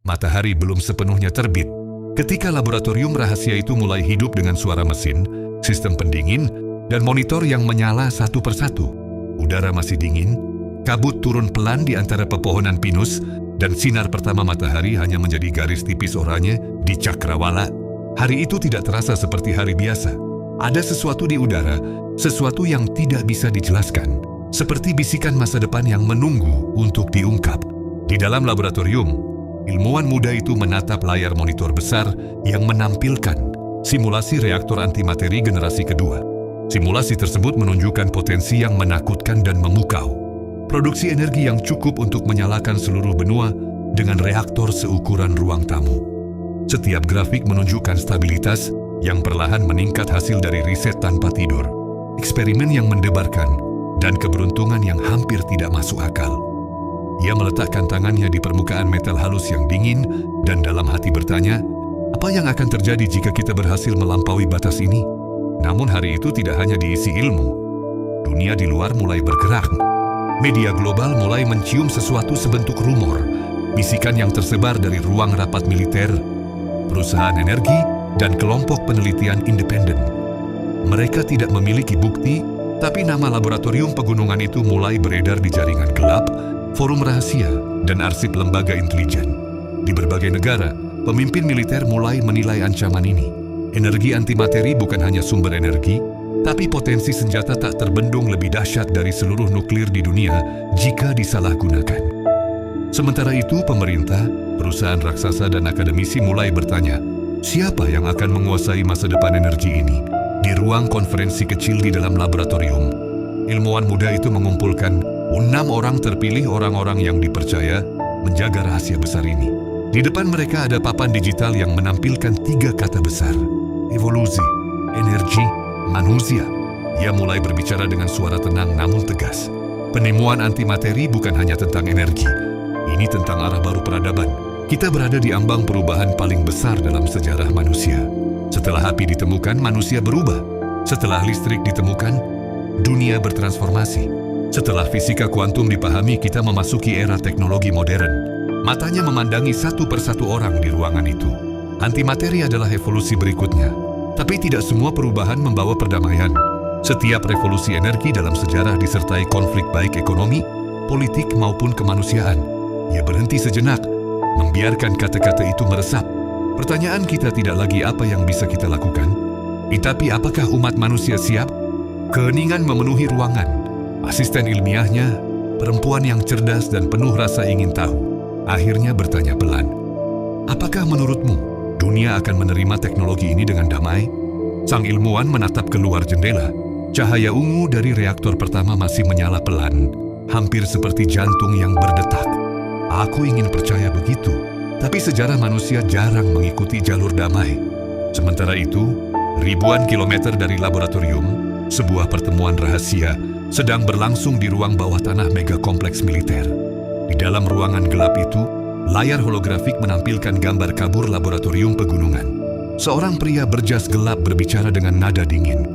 Matahari belum sepenuhnya terbit. Ketika laboratorium rahasia itu mulai hidup dengan suara mesin, sistem pendingin, dan monitor yang menyala satu persatu. Udara masih dingin, kabut turun pelan di antara pepohonan pinus, dan sinar pertama matahari hanya menjadi garis tipis oranye di cakrawala. Hari itu tidak terasa seperti hari biasa. Ada sesuatu di udara, sesuatu yang tidak bisa dijelaskan. Seperti bisikan masa depan yang menunggu untuk diungkap. Di dalam laboratorium, ilmuwan muda itu menatap layar monitor besar yang menampilkan simulasi reaktor antimateri generasi kedua. Simulasi tersebut menunjukkan potensi yang menakutkan dan memukau. Produksi energi yang cukup untuk menyalakan seluruh benua dengan reaktor seukuran ruang tamu. Setiap grafik menunjukkan stabilitas yang perlahan meningkat hasil dari riset tanpa tidur, eksperimen yang mendebarkan, dan keberuntungan yang hampir tidak masuk akal. Ia meletakkan tangannya di permukaan metal halus yang dingin dan dalam hati bertanya, apa yang akan terjadi jika kita berhasil melampaui batas ini? Namun hari itu tidak hanya diisi ilmu. Dunia di luar mulai bergerak. Media global mulai mencium sesuatu sebentuk rumor, bisikan yang tersebar dari ruang rapat militer, perusahaan energi, dan kelompok penelitian independen. Mereka tidak memiliki bukti, tapi nama laboratorium pegunungan itu mulai beredar di jaringan gelap, forum rahasia, dan arsip lembaga intelijen. Di berbagai negara, pemimpin militer mulai menilai ancaman ini. Energi antimateri bukan hanya sumber energi, tapi potensi senjata tak terbendung lebih dahsyat dari seluruh nuklir di dunia jika disalahgunakan. Sementara itu, pemerintah, perusahaan raksasa, dan akademisi mulai bertanya, siapa yang akan menguasai masa depan energi ini? Di ruang konferensi kecil di dalam laboratorium, ilmuwan muda itu mengumpulkan 6 orang terpilih orang-orang yang dipercaya menjaga rahasia besar ini. Di depan mereka ada papan digital yang menampilkan 3 kata besar: evolusi, energi, manusia. Ia mulai berbicara dengan suara tenang namun tegas. Penemuan antimateri bukan hanya tentang energi. Ini tentang arah baru peradaban. Kita berada di ambang perubahan paling besar dalam sejarah manusia. Setelah api ditemukan, manusia berubah. Setelah listrik ditemukan, dunia bertransformasi. Setelah fisika kuantum dipahami, kita memasuki era teknologi modern. Matanya memandangi satu persatu orang di ruangan itu. Antimateri adalah evolusi berikutnya. Tapi tidak semua perubahan membawa perdamaian. Setiap revolusi energi dalam sejarah disertai konflik baik ekonomi, politik maupun kemanusiaan. Ia berhenti sejenak, membiarkan kata-kata itu meresap. Pertanyaan kita tidak lagi apa yang bisa kita lakukan, tapi apakah umat manusia siap? Keheningan memenuhi ruangan. Asisten ilmiahnya, perempuan yang cerdas dan penuh rasa ingin tahu, akhirnya bertanya pelan, apakah menurutmu dunia akan menerima teknologi ini dengan damai? Sang ilmuwan menatap keluar jendela. Cahaya ungu dari reaktor pertama masih menyala pelan, hampir seperti jantung yang berdetak. Aku ingin percaya begitu. Tapi sejarah manusia jarang mengikuti jalur damai. Sementara itu, ribuan kilometer dari laboratorium, sebuah pertemuan rahasia sedang berlangsung di ruang bawah tanah mega kompleks militer. Di dalam ruangan gelap itu, layar holografik menampilkan gambar kabur laboratorium pegunungan. Seorang pria berjas gelap berbicara dengan nada dingin.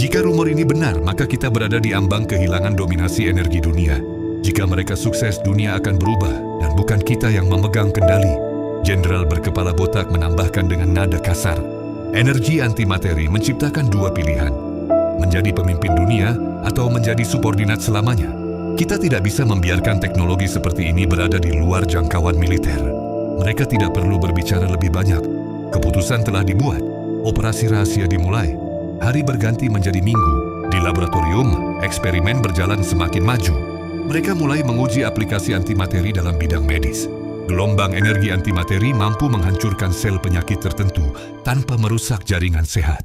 Jika rumor ini benar, maka kita berada di ambang kehilangan dominasi energi dunia. Jika mereka sukses, dunia akan berubah dan bukan kita yang memegang kendali. Jenderal berkepala botak menambahkan dengan nada kasar. Energi antimateri menciptakan 2 pilihan. Menjadi pemimpin dunia atau menjadi subordinat selamanya. Kita tidak bisa membiarkan teknologi seperti ini berada di luar jangkauan militer. Mereka tidak perlu berbicara lebih banyak. Keputusan telah dibuat. Operasi rahasia dimulai. Hari berganti menjadi minggu. Di laboratorium, eksperimen berjalan semakin maju. Mereka mulai menguji aplikasi antimateri dalam bidang medis. Gelombang energi antimateri mampu menghancurkan sel penyakit tertentu tanpa merusak jaringan sehat.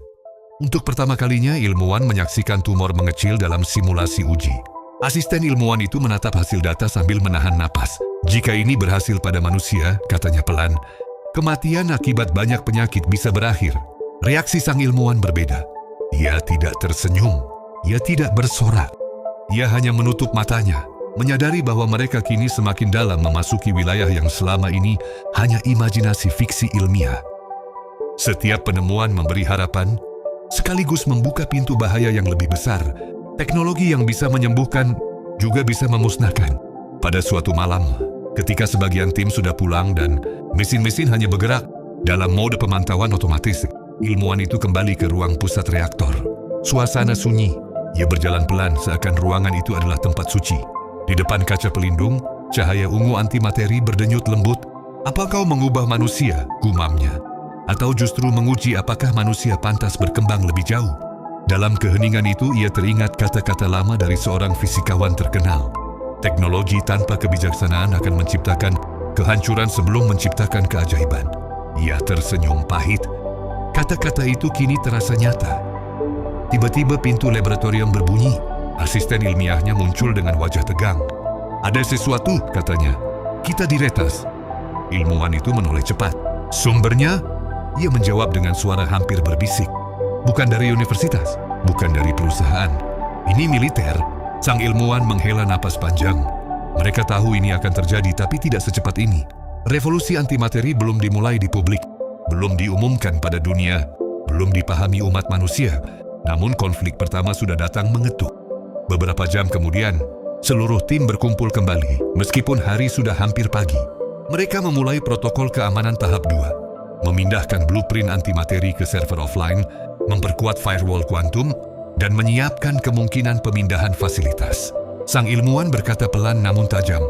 Untuk pertama kalinya, ilmuwan menyaksikan tumor mengecil dalam simulasi uji. Asisten ilmuwan itu menatap hasil data sambil menahan napas. Jika ini berhasil pada manusia, katanya pelan, kematian akibat banyak penyakit bisa berakhir. Reaksi sang ilmuwan berbeda. Ia tidak tersenyum. Ia tidak bersorak. Ia hanya menutup matanya, menyadari bahwa mereka kini semakin dalam memasuki wilayah yang selama ini hanya imajinasi fiksi ilmiah. Setiap penemuan memberi harapan, sekaligus membuka pintu bahaya yang lebih besar. Teknologi yang bisa menyembuhkan juga bisa memusnahkan. Pada suatu malam, Ketika sebagian tim sudah pulang dan mesin-mesin hanya bergerak dalam mode pemantauan otomatis, ilmuwan itu kembali ke ruang pusat reaktor. Suasana sunyi. Ia berjalan pelan seakan ruangan itu adalah tempat suci. Di depan kaca pelindung, cahaya ungu antimateri berdenyut lembut. "Apa kau mengubah manusia?" gumamnya. "Atau justru menguji apakah manusia pantas berkembang lebih jauh?" Dalam keheningan itu, ia teringat kata-kata lama dari seorang fisikawan terkenal. Teknologi tanpa kebijaksanaan akan menciptakan kehancuran sebelum menciptakan keajaiban. Ia tersenyum pahit. Kata-kata itu kini terasa nyata. Tiba-tiba pintu laboratorium berbunyi. Asisten ilmiahnya muncul dengan wajah tegang. "Ada sesuatu," katanya. "Kita diretas." Ilmuwan itu menoleh cepat. "Sumbernya?" Ia menjawab dengan suara hampir berbisik. "Bukan dari universitas, bukan dari perusahaan. Ini militer." Sang ilmuwan menghela napas panjang. Mereka tahu ini akan terjadi, tapi tidak secepat ini. Revolusi antimateri belum dimulai di publik, belum diumumkan pada dunia, belum dipahami umat manusia. Namun konflik pertama sudah datang mengetuk. Beberapa jam kemudian, seluruh tim berkumpul kembali, meskipun hari sudah hampir pagi. Mereka memulai protokol keamanan tahap 2, memindahkan blueprint antimateri ke server offline, memperkuat firewall kuantum, dan menyiapkan kemungkinan pemindahan fasilitas. Sang ilmuwan berkata pelan namun tajam,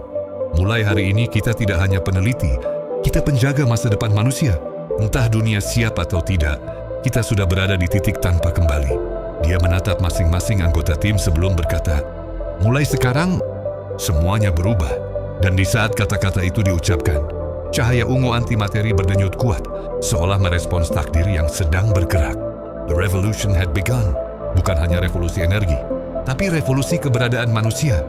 "Mulai hari ini kita tidak hanya peneliti, kita penjaga masa depan manusia. Entah dunia siap atau tidak, kita sudah berada di titik tanpa kembali." Dia menatap masing-masing anggota tim sebelum berkata, "Mulai sekarang, semuanya berubah." Dan di saat kata-kata itu diucapkan, cahaya ungu antimateri berdenyut kuat, seolah merespons takdir yang sedang bergerak. The revolution had begun. Bukan hanya revolusi energi, tapi revolusi keberadaan manusia.